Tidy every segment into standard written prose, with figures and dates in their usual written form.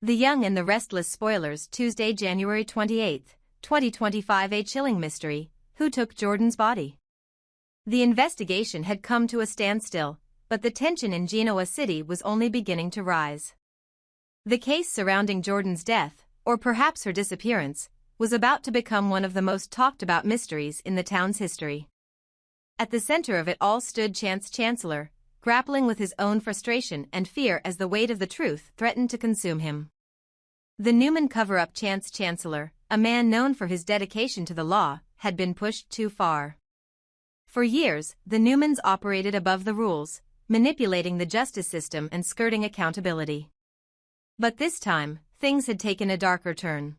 The Young and the Restless spoilers. Tuesday, January 28, 2025. A chilling mystery: who took Jordan's body? The investigation had come to a standstill, but the tension in Genoa City was only beginning to rise. The case surrounding Jordan's death, or perhaps her disappearance, was about to become one of the most talked-about mysteries in the town's history. At the center of it all stood Chance Chancellor, grappling with his own frustration and fear as the weight of the truth threatened to consume him. The Newman cover-up. Chance Chancellor, a man known for his dedication to the law, had been pushed too far. For years, the Newmans operated above the rules, manipulating the justice system and skirting accountability. But this time, things had taken a darker turn.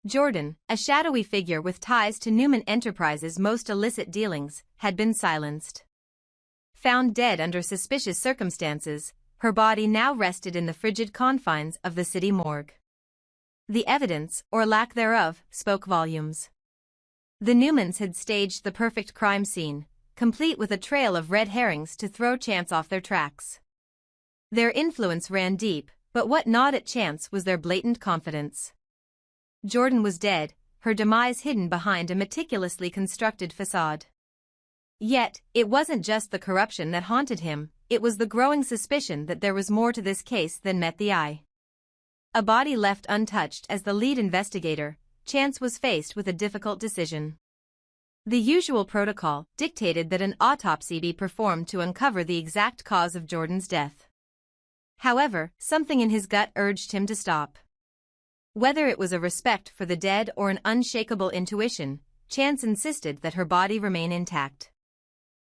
Jordan, a shadowy figure with ties to Newman Enterprises' most illicit dealings, had been silenced. Found dead under suspicious circumstances, her body now rested in the frigid confines of the city morgue. The evidence, or lack thereof, spoke volumes. The Newmans had staged the perfect crime scene, complete with a trail of red herrings to throw Chance off their tracks. Their influence ran deep, but what gnawed at Chance was their blatant confidence. Jordan was dead, her demise hidden behind a meticulously constructed facade. Yet, it wasn't just the corruption that haunted him, it was the growing suspicion that there was more to this case than met the eye. A body left untouched. As the lead investigator, Chance was faced with a difficult decision. The usual protocol dictated that an autopsy be performed to uncover the exact cause of Jordan's death. However, something in his gut urged him to stop. Whether it was a respect for the dead or an unshakable intuition, Chance insisted that her body remain intact.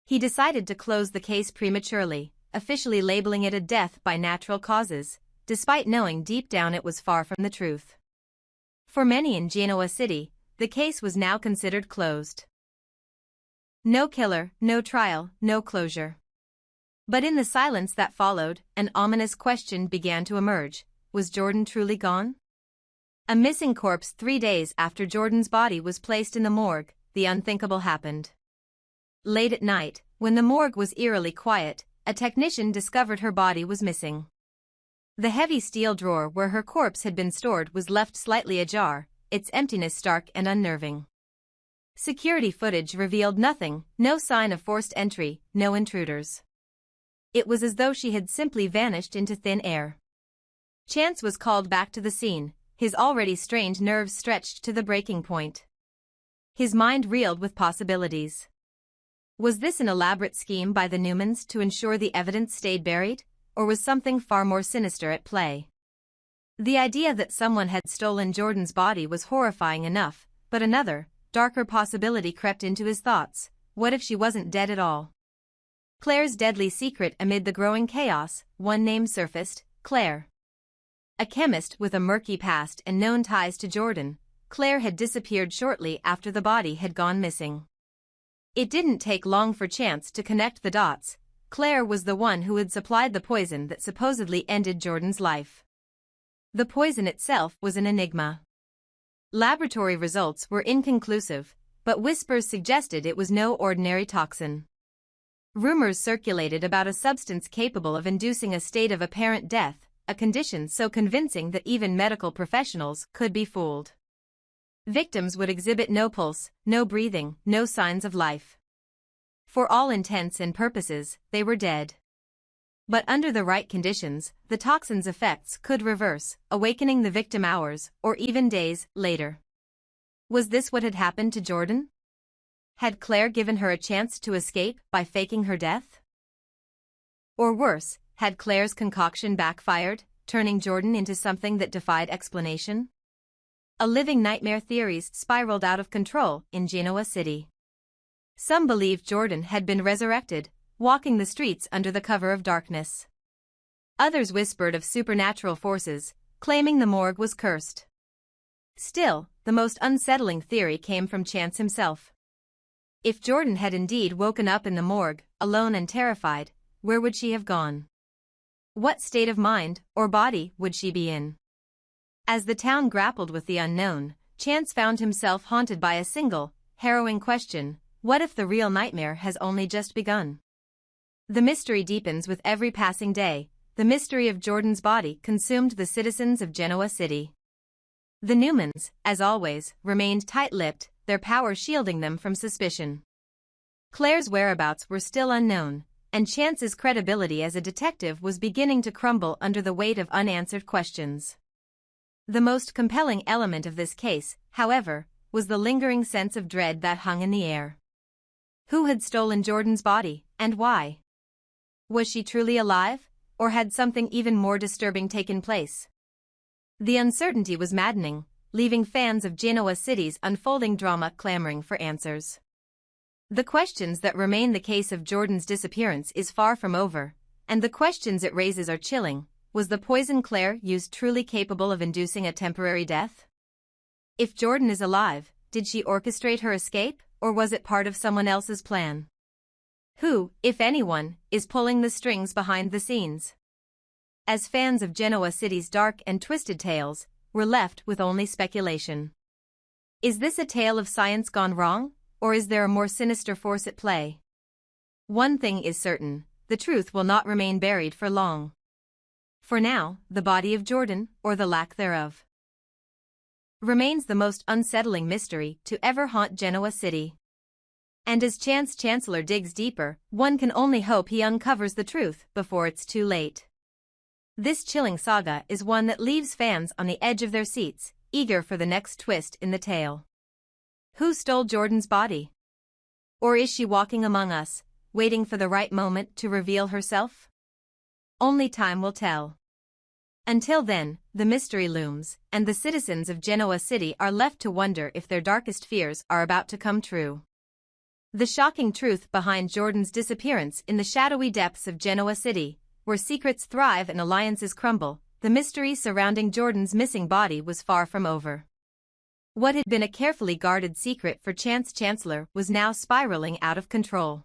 He decided to close the case prematurely, officially labeling it a death by natural causes, despite knowing deep down it was far from the truth. For many in Genoa City, the case was now considered closed. No killer, no trial, no closure. But in the silence that followed, an ominous question began to emerge: was Jordan truly gone? A missing corpse. 3 days after Jordan's body was placed in the morgue, the unthinkable happened. Late at night, when the morgue was eerily quiet, a technician discovered her body was missing. The heavy steel drawer where her corpse had been stored was left slightly ajar, its emptiness stark and unnerving. Security footage revealed nothing, no sign of forced entry, no intruders. It was as though she had simply vanished into thin air. Chance was called back to the scene, his already strained nerves stretched to the breaking point. His mind reeled with possibilities. Was this an elaborate scheme by the Newmans to ensure the evidence stayed buried, or was something far more sinister at play? The idea that someone had stolen Jordan's body was horrifying enough, but another, darker possibility crept into his thoughts: what if she wasn't dead at all? Claire's deadly secret. Amid the growing chaos, one name surfaced: Claire. A chemist with a murky past and known ties to Jordan, Claire had disappeared shortly after the body had gone missing. It didn't take long for Chance to connect the dots. Claire was the one who had supplied the poison that supposedly ended Jordan's life. The poison itself was an enigma. Laboratory results were inconclusive, but whispers suggested it was no ordinary toxin. Rumors circulated about a substance capable of inducing a state of apparent death, a condition so convincing that even medical professionals could be fooled. Victims would exhibit no pulse, no breathing, no signs of life. For all intents and purposes, they were dead. But under the right conditions, the toxin's effects could reverse, awakening the victim hours, or even days, later. Was this what had happened to Jordan? Had Claire given her a chance to escape by faking her death? Or worse, had Claire's concoction backfired, turning Jordan into something that defied explanation? A living nightmare. Theories spiraled out of control in Genoa City. Some believed Jordan had been resurrected, walking the streets under the cover of darkness. Others whispered of supernatural forces, claiming the morgue was cursed. Still, the most unsettling theory came from Chance himself. If Jordan had indeed woken up in the morgue, alone and terrified, where would she have gone? What state of mind, or body, would she be in? As the town grappled with the unknown, Chance found himself haunted by a single, harrowing question: what if the real nightmare has only just begun? The mystery deepens with every passing day, the mystery of Jordan's body consumed the citizens of Genoa City. The Newmans, as always, remained tight-lipped, their power shielding them from suspicion. Claire's whereabouts were still unknown, and Chance's credibility as a detective was beginning to crumble under the weight of unanswered questions. The most compelling element of this case, however, was the lingering sense of dread that hung in the air. Who had stolen Jordan's body, and why? Was she truly alive, or had something even more disturbing taken place? The uncertainty was maddening, leaving fans of Genoa City's unfolding drama clamoring for answers. The questions that remain. The case of Jordan's disappearance is far from over, and the questions it raises are chilling. Was the poison Claire used truly capable of inducing a temporary death? If Jordan is alive, did she orchestrate her escape, or was it part of someone else's plan? Who, if anyone, is pulling the strings behind the scenes? As fans of Genoa City's dark and twisted tales, we're left with only speculation. Is this a tale of science gone wrong, or is there a more sinister force at play? One thing is certain, the truth will not remain buried for long. For now, the body of Jordan, or the lack thereof, remains the most unsettling mystery to ever haunt Genoa City. And as Chancellor digs deeper, one can only hope he uncovers the truth before it's too late. This chilling saga is one that leaves fans on the edge of their seats, eager for the next twist in the tale. Who stole Jordan's body? Or is she walking among us, waiting for the right moment to reveal herself? Only time will tell. Until then, the mystery looms, and the citizens of Genoa City are left to wonder if their darkest fears are about to come true. The shocking truth behind Jordan's disappearance in the shadowy depths of Genoa City, where secrets thrive and alliances crumble, the mystery surrounding Jordan's missing body was far from over. What had been a carefully guarded secret for Chancellor was now spiraling out of control.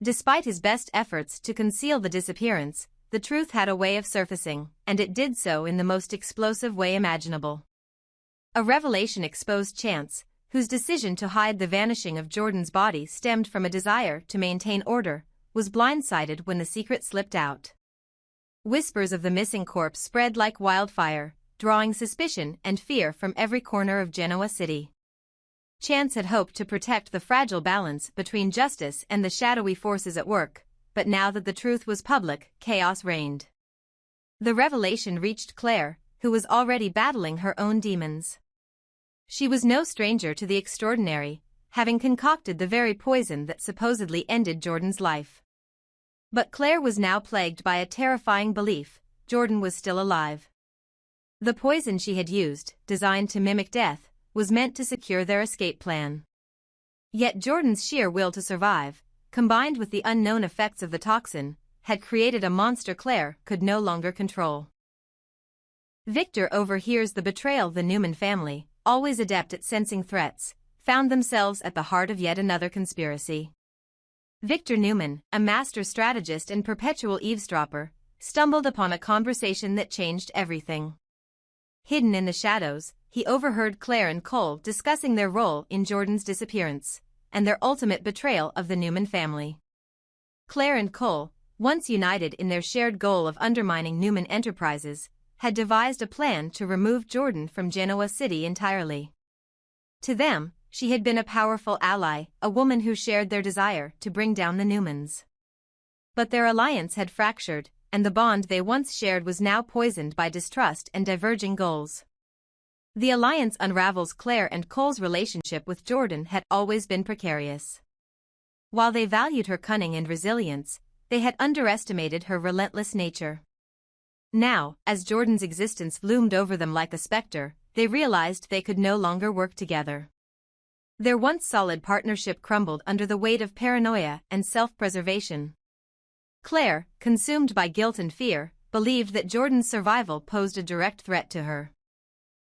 Despite his best efforts to conceal the disappearance, the truth had a way of surfacing, and it did so in the most explosive way imaginable. A revelation exposed Chance, whose decision to hide the vanishing of Jordan's body stemmed from a desire to maintain order, was blindsided when the secret slipped out. Whispers of the missing corpse spread like wildfire, drawing suspicion and fear from every corner of Genoa City. Chance had hoped to protect the fragile balance between justice and the shadowy forces at work, but now that the truth was public, chaos reigned. The revelation reached Claire, who was already battling her own demons. She was no stranger to the extraordinary, having concocted the very poison that supposedly ended Jordan's life. But Claire was now plagued by a terrifying belief: Jordan was still alive. The poison she had used, designed to mimic death, was meant to secure their escape plan. Yet Jordan's sheer will to survive, combined with the unknown effects of the toxin, had created a monster Claire could no longer control. Victor overhears the betrayal. The Newman family, always adept at sensing threats, found themselves at the heart of yet another conspiracy. Victor Newman, a master strategist and perpetual eavesdropper, stumbled upon a conversation that changed everything. Hidden in the shadows, he overheard Claire and Cole discussing their role in Jordan's disappearance, and their ultimate betrayal of the Newman family. Claire and Cole, once united in their shared goal of undermining Newman Enterprises, had devised a plan to remove Jordan from Genoa City entirely. To them, she had been a powerful ally, a woman who shared their desire to bring down the Newmans. But their alliance had fractured, and the bond they once shared was now poisoned by distrust and diverging goals. The alliance unravels. Claire and Cole's relationship with Jordan had always been precarious. While they valued her cunning and resilience, they had underestimated her relentless nature. Now, as Jordan's existence loomed over them like a specter, they realized they could no longer work together. Their once solid partnership crumbled under the weight of paranoia and self-preservation. Claire, consumed by guilt and fear, believed that Jordan's survival posed a direct threat to her.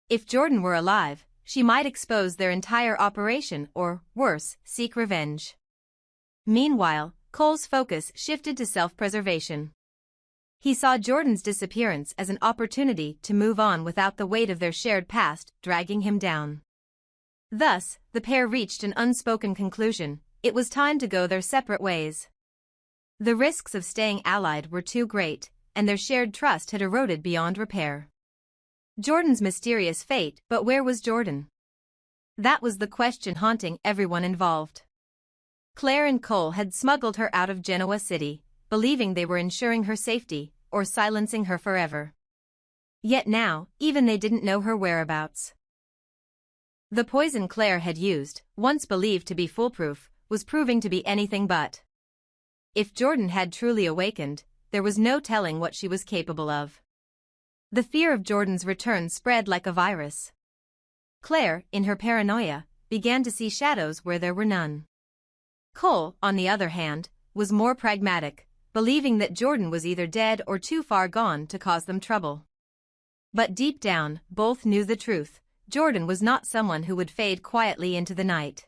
If Jordan were alive, she might expose their entire operation or, worse, seek revenge. Meanwhile, Cole's focus shifted to self-preservation. He saw Jordan's disappearance as an opportunity to move on without the weight of their shared past dragging him down. Thus, the pair reached an unspoken conclusion: it was time to go their separate ways. The risks of staying allied were too great, and their shared trust had eroded beyond repair. Jordan's mysterious fate, but where was Jordan? That was the question haunting everyone involved. Claire and Cole had smuggled her out of Genoa City, believing they were ensuring her safety, or silencing her forever. Yet now, even they didn't know her whereabouts. The poison Claire had used, once believed to be foolproof, was proving to be anything but. If Jordan had truly awakened, there was no telling what she was capable of. The fear of Jordan's return spread like a virus. Claire, in her paranoia, began to see shadows where there were none. Cole, on the other hand, was more pragmatic, believing that Jordan was either dead or too far gone to cause them trouble. But deep down, both knew the truth: Jordan was not someone who would fade quietly into the night.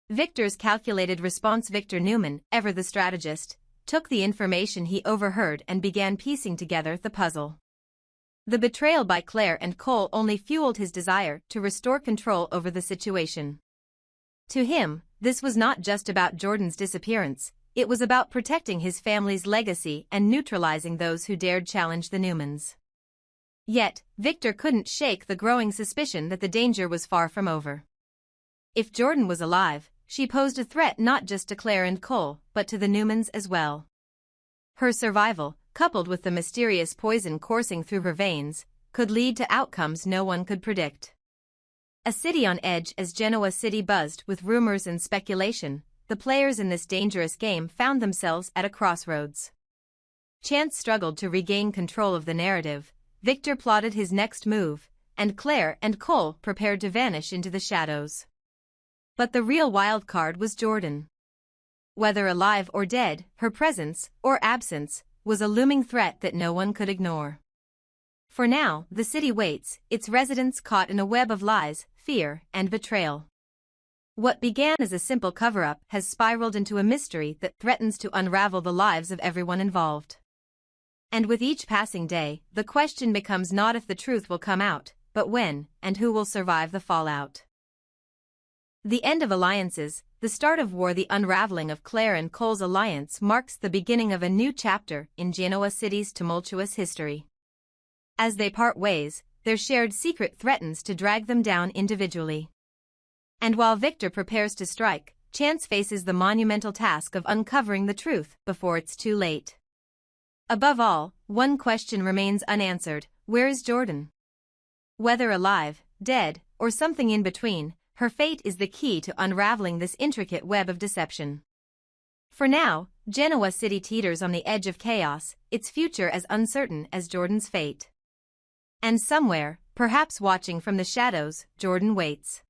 Victor's calculated response. Victor Newman, ever the strategist, took the information he overheard and began piecing together the puzzle. The betrayal by Claire and Cole only fueled his desire to restore control over the situation. To him, this was not just about Jordan's disappearance, it was about protecting his family's legacy and neutralizing those who dared challenge the Newmans. Yet, Victor couldn't shake the growing suspicion that the danger was far from over. If Jordan was alive, she posed a threat not just to Claire and Cole, but to the Newmans as well. Her survival, coupled with the mysterious poison coursing through her veins, could lead to outcomes no one could predict. A city on edge. As Genoa City buzzed with rumors and speculation, the players in this dangerous game found themselves at a crossroads. Chance struggled to regain control of the narrative, Victor plotted his next move, and Claire and Cole prepared to vanish into the shadows. But the real wild card was Jordan. Whether alive or dead, her presence, or absence, was a looming threat that no one could ignore. For now, the city waits, its residents caught in a web of lies, fear, and betrayal. What began as a simple cover-up has spiraled into a mystery that threatens to unravel the lives of everyone involved. And with each passing day, the question becomes not if the truth will come out, but when, and who will survive the fallout. The end of alliances, the start of war. The unraveling of Claire and Cole's alliance marks the beginning of a new chapter in Genoa City's tumultuous history. As they part ways, their shared secret threatens to drag them down individually. And while Victor prepares to strike, Chance faces the monumental task of uncovering the truth before it's too late. Above all, one question remains unanswered: where is Jordan? Whether alive, dead, or something in between, her fate is the key to unraveling this intricate web of deception. For now, Genoa City teeters on the edge of chaos, its future as uncertain as Jordan's fate. And somewhere, perhaps watching from the shadows, Jordan waits.